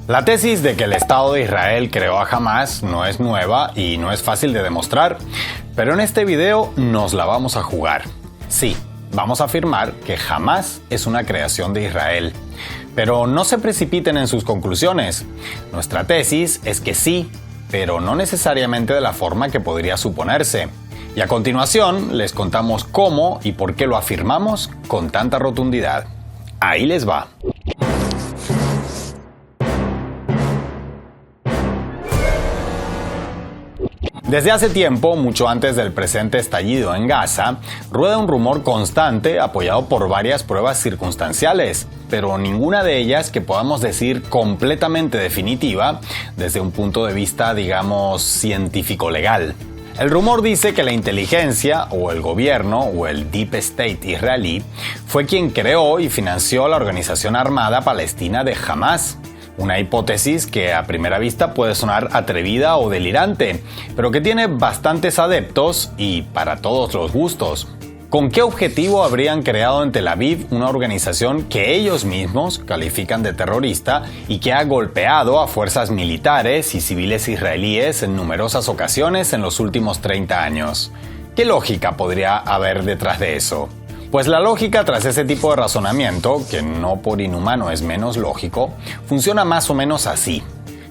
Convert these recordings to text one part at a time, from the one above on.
La tesis de que el Estado de Israel creó a Hamás no es nueva y no es fácil de demostrar, pero en este video nos la vamos a jugar. Sí, vamos a afirmar que Hamás es una creación de Israel, pero no se precipiten en sus conclusiones. Nuestra tesis es que sí, pero no necesariamente de la forma que podría suponerse. Y a continuación les contamos cómo y por qué lo afirmamos con tanta rotundidad. Ahí les va. Desde hace tiempo, mucho antes del presente estallido en Gaza, rueda un rumor constante apoyado por varias pruebas circunstanciales, pero ninguna de ellas que podamos decir completamente definitiva desde un punto de vista, digamos, científico-legal. El rumor dice que la inteligencia, o el gobierno, o el Deep State israelí, fue quien creó y financió la organización armada palestina de Hamás. Una hipótesis que a primera vista puede sonar atrevida o delirante, pero que tiene bastantes adeptos y para todos los gustos. ¿Con qué objetivo habrían creado en Tel Aviv una organización que ellos mismos califican de terrorista y que ha golpeado a fuerzas militares y civiles israelíes en numerosas ocasiones en los últimos 30 años? ¿Qué lógica podría haber detrás de eso? Pues la lógica tras ese tipo de razonamiento, que no por inhumano es menos lógico, funciona más o menos así.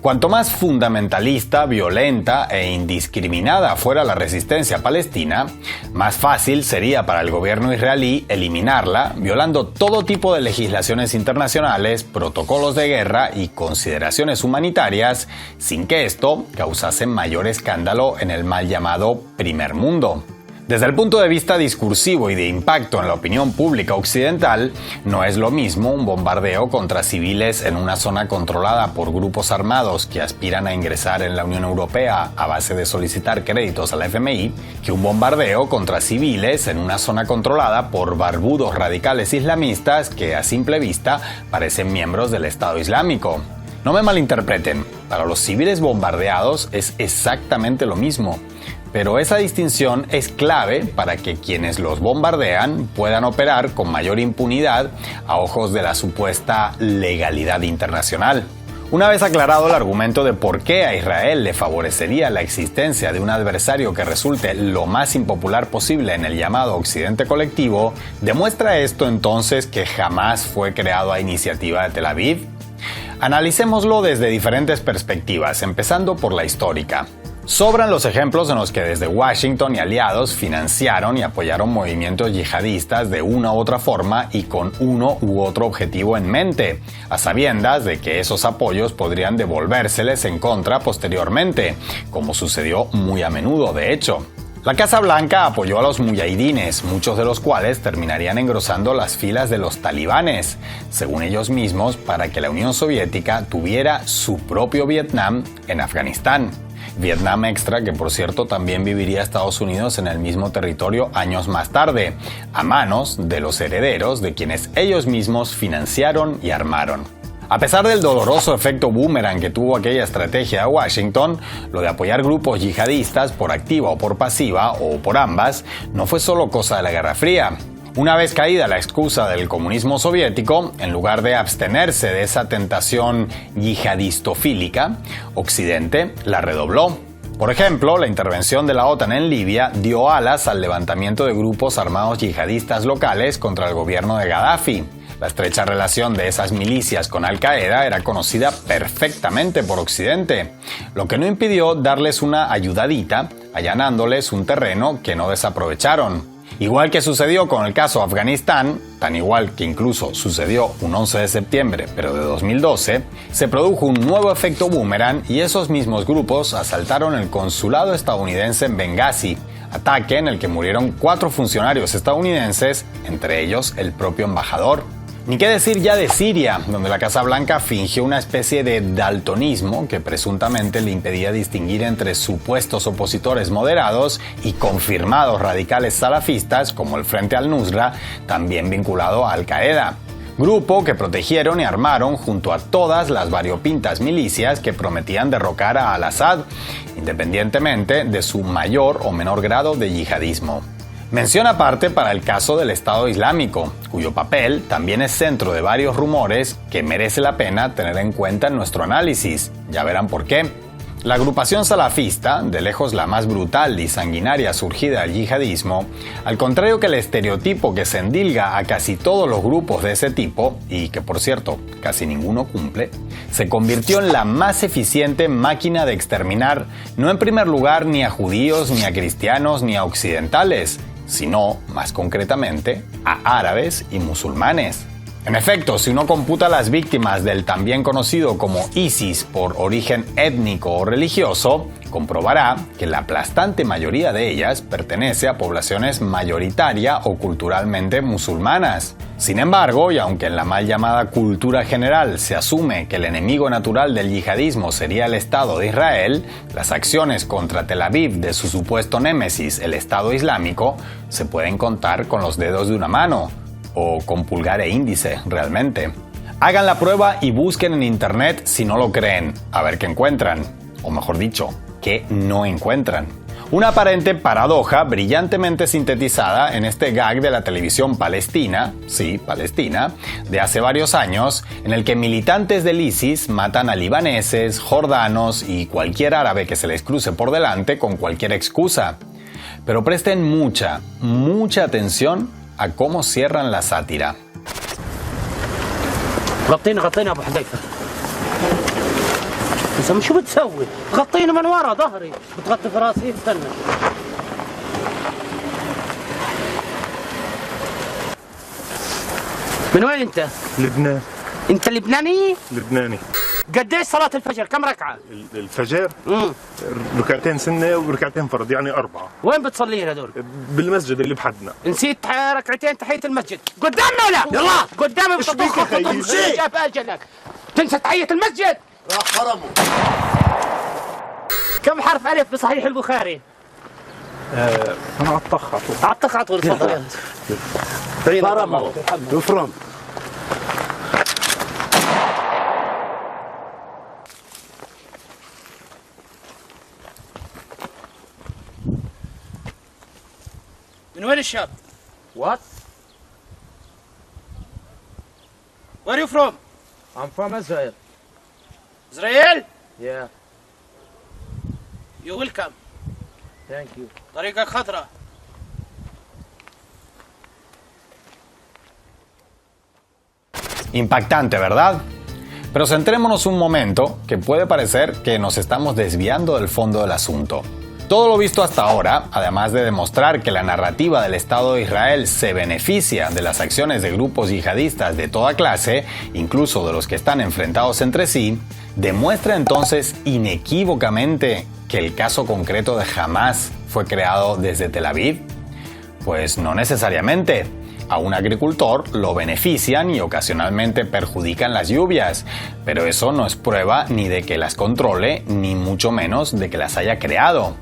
Cuanto más fundamentalista, violenta e indiscriminada fuera la resistencia palestina, más fácil sería para el gobierno israelí eliminarla, violando todo tipo de legislaciones internacionales, protocolos de guerra y consideraciones humanitarias, sin que esto causase mayor escándalo en el mal llamado primer mundo. Desde el punto de vista discursivo y de impacto en la opinión pública occidental, no es lo mismo un bombardeo contra civiles en una zona controlada por grupos armados que aspiran a ingresar en la Unión Europea a base de solicitar créditos a la FMI, que un bombardeo contra civiles en una zona controlada por barbudos radicales islamistas que a simple vista parecen miembros del Estado Islámico. No me malinterpreten, para los civiles bombardeados es exactamente lo mismo. Pero esa distinción es clave para que quienes los bombardean puedan operar con mayor impunidad a ojos de la supuesta legalidad internacional. Una vez aclarado el argumento de por qué a Israel le favorecería la existencia de un adversario que resulte lo más impopular posible en el llamado Occidente colectivo, ¿demuestra esto entonces que jamás fue creado a iniciativa de Tel Aviv? Analicémoslo desde diferentes perspectivas, empezando por la histórica. Sobran los ejemplos en los que desde Washington y aliados financiaron y apoyaron movimientos yihadistas de una u otra forma y con uno u otro objetivo en mente, a sabiendas de que esos apoyos podrían devolvérseles en contra posteriormente, como sucedió muy a menudo de hecho. La Casa Blanca apoyó a los muyahidines, muchos de los cuales terminarían engrosando las filas de los talibanes, según ellos mismos, para que la Unión Soviética tuviera su propio Vietnam en Afganistán. Vietnam Extra, que por cierto también viviría Estados Unidos en el mismo territorio años más tarde, a manos de los herederos de quienes ellos mismos financiaron y armaron. A pesar del doloroso efecto boomerang que tuvo aquella estrategia de Washington, lo de apoyar grupos yihadistas por activa o por pasiva, o por ambas, no fue solo cosa de la Guerra Fría. Una vez caída la excusa del comunismo soviético, en lugar de abstenerse de esa tentación yihadistofílica, Occidente la redobló. Por ejemplo, la intervención de la OTAN en Libia dio alas al levantamiento de grupos armados yihadistas locales contra el gobierno de Gaddafi. La estrecha relación de esas milicias con Al-Qaeda era conocida perfectamente por Occidente, lo que no impidió darles una ayudadita, allanándoles un terreno que no desaprovecharon. Igual que sucedió con el caso Afganistán, tan igual que incluso sucedió un 11 de septiembre, pero de 2012, se produjo un nuevo efecto boomerang y esos mismos grupos asaltaron el consulado estadounidense en Benghazi, ataque en el que murieron 4 funcionarios estadounidenses, entre ellos el propio embajador. Ni qué decir ya de Siria, donde la Casa Blanca fingió una especie de daltonismo que presuntamente le impedía distinguir entre supuestos opositores moderados y confirmados radicales salafistas como el Frente al-Nusra, también vinculado a Al-Qaeda. Grupo que protegieron y armaron junto a todas las variopintas milicias que prometían derrocar a Al-Assad, independientemente de su mayor o menor grado de yihadismo. Mención aparte para el caso del Estado Islámico, cuyo papel también es centro de varios rumores que merece la pena tener en cuenta en nuestro análisis. Ya verán por qué. La agrupación salafista, de lejos la más brutal y sanguinaria surgida del yihadismo, al contrario que el estereotipo que se endilga a casi todos los grupos de ese tipo, y que por cierto casi ninguno cumple, se convirtió en la más eficiente máquina de exterminar no en primer lugar ni a judíos, ni a cristianos, ni a occidentales, sino, más concretamente, a árabes y musulmanes. En efecto, si uno computa las víctimas del también conocido como ISIS por origen étnico o religioso, comprobará que la aplastante mayoría de ellas pertenece a poblaciones mayoritaria o culturalmente musulmanas. Sin embargo, y aunque en la mal llamada cultura general se asume que el enemigo natural del yihadismo sería el Estado de Israel, las acciones contra Tel Aviv de su supuesto némesis, el Estado Islámico, se pueden contar con los dedos de una mano. O con pulgar e índice, realmente. Hagan la prueba y busquen en internet si no lo creen, a ver qué encuentran. O mejor dicho, qué no encuentran. Una aparente paradoja brillantemente sintetizada en este gag de la televisión palestina, sí, palestina, de hace varios años, en el que militantes del ISIS matan a libaneses, jordanos y cualquier árabe que se les cruce por delante con cualquier excusa. Pero presten mucha atención a cómo cierran la sátira. غطينا ابو حذيفه. بس شو بتسوي؟ غطينا من ورا ظهري، بتغطي في راسي استنى. من وين انت؟ لبنان. انت لبناني؟ لبناني. قديش صلاة الفجر؟ كم ركعة؟ الفجر؟ ركعتين سنة وركعتين فرض، يعني 4. وين بتصليها هذول؟ بالمسجد اللي بحدنا. نسيت ركعتين تحية المسجد، قدامنا ولا؟ يلا قدامي بتطبخ جاب اجلك. تنسى تحية المسجد؟ راح حرمه. كم حرف ألف بصحيح البخاري؟ أنا عطخ على طول. عطخ على طول تفضل. حرمه. يفرم. من وين الشاب؟ What? Where are you from? I'm from Israel. Israel? Yeah, You welcome. thank you. طريقك خضراء. Impactante, ¿verdad? Pero centrémonos un momento, que puede parecer que nos estamos desviando del fondo del asunto. Todo lo visto hasta ahora, además de demostrar que la narrativa del Estado de Israel se beneficia de las acciones de grupos yihadistas de toda clase, incluso de los que están enfrentados entre sí, demuestra entonces inequívocamente que el caso concreto de Hamás fue creado desde Tel Aviv. Pues no necesariamente. A un agricultor lo benefician y ocasionalmente perjudican las lluvias, pero eso no es prueba ni de que las controle, ni mucho menos de que las haya creado.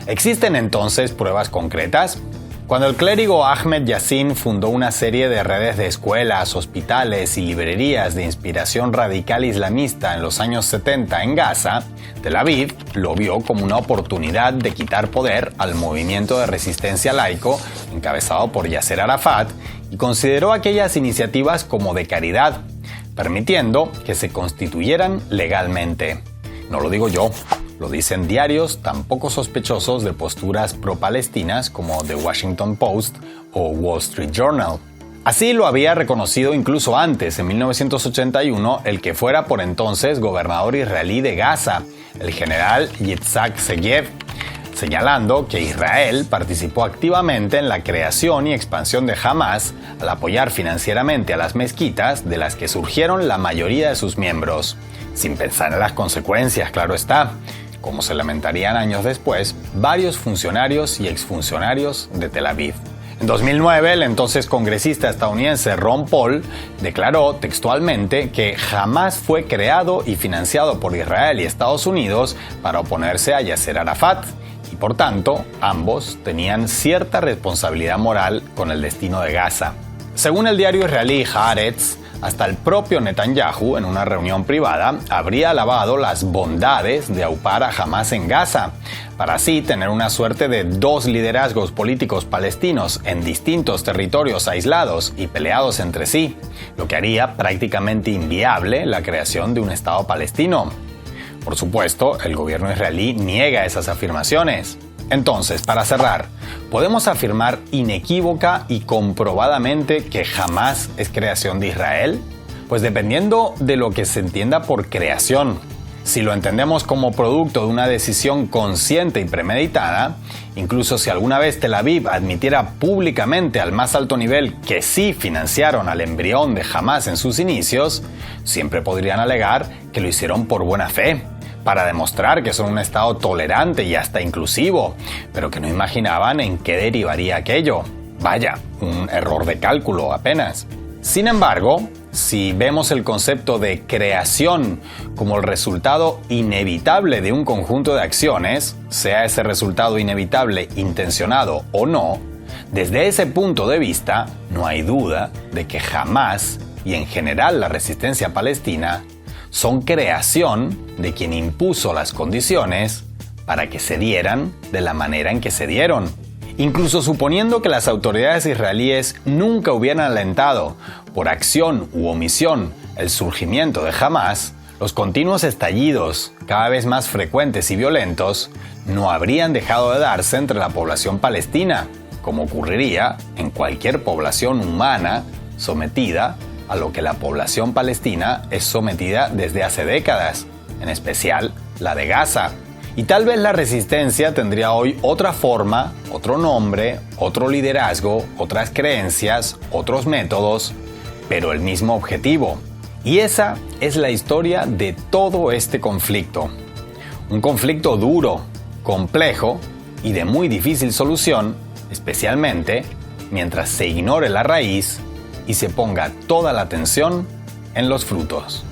¿Existen entonces pruebas concretas? Cuando el clérigo Ahmed Yassin fundó una serie de redes de escuelas, hospitales y librerías de inspiración radical islamista en los años 70 en Gaza, Tel Aviv lo vio como una oportunidad de quitar poder al movimiento de resistencia laico encabezado por Yasser Arafat y consideró aquellas iniciativas como de caridad, permitiendo que se constituyeran legalmente. No lo digo yo. Lo dicen diarios tan poco sospechosos de posturas pro-palestinas como The Washington Post o Wall Street Journal. Así lo había reconocido incluso antes, en 1981, el que fuera por entonces gobernador israelí de Gaza, el general Yitzhak Segev, señalando que Israel participó activamente en la creación y expansión de Hamás al apoyar financieramente a las mezquitas de las que surgieron la mayoría de sus miembros, sin pensar en las consecuencias, claro está, como se lamentarían años después varios funcionarios y exfuncionarios de Tel Aviv. En 2009, el entonces congresista estadounidense Ron Paul declaró textualmente que Hamás fue creado y financiado por Israel y Estados Unidos para oponerse a Yasser Arafat, y por tanto, ambos tenían cierta responsabilidad moral con el destino de Gaza. Según el diario israelí Haaretz, Hasta el propio Netanyahu, en una reunión privada, habría alabado las bondades de aupar a Hamás en Gaza, para así tener una suerte de dos liderazgos políticos palestinos en distintos territorios aislados y peleados entre sí, lo que haría prácticamente inviable la creación de un Estado palestino. Por supuesto, el gobierno israelí niega esas afirmaciones. Entonces, para cerrar, ¿podemos afirmar inequívoca y comprobadamente que Hamás es creación de Israel? Pues dependiendo de lo que se entienda por creación. Si lo entendemos como producto de una decisión consciente y premeditada, incluso si alguna vez Tel Aviv admitiera públicamente al más alto nivel que sí financiaron al embrión de Hamás en sus inicios, siempre podrían alegar que lo hicieron por buena fe, para demostrar que son un Estado tolerante y hasta inclusivo, pero que no imaginaban en qué derivaría aquello. Vaya, un error de cálculo apenas. Sin embargo, si vemos el concepto de creación como el resultado inevitable de un conjunto de acciones, sea ese resultado inevitable intencionado o no, desde ese punto de vista no hay duda de que Hamás y en general la resistencia palestina son creación de quien impuso las condiciones para que se dieran de la manera en que se dieron. Incluso suponiendo que las autoridades israelíes nunca hubieran alentado, por acción u omisión, el surgimiento de Hamás, los continuos estallidos, cada vez más frecuentes y violentos, no habrían dejado de darse entre la población palestina, como ocurriría en cualquier población humana sometida a lo que la población palestina es sometida desde hace décadas, en especial la de Gaza. Y tal vez la resistencia tendría hoy otra forma, otro nombre, otro liderazgo, otras creencias, otros métodos, pero el mismo objetivo. Y esa es la historia de todo este conflicto. Un conflicto duro, complejo y de muy difícil solución, especialmente mientras se ignore la raíz y se ponga toda la atención en los frutos.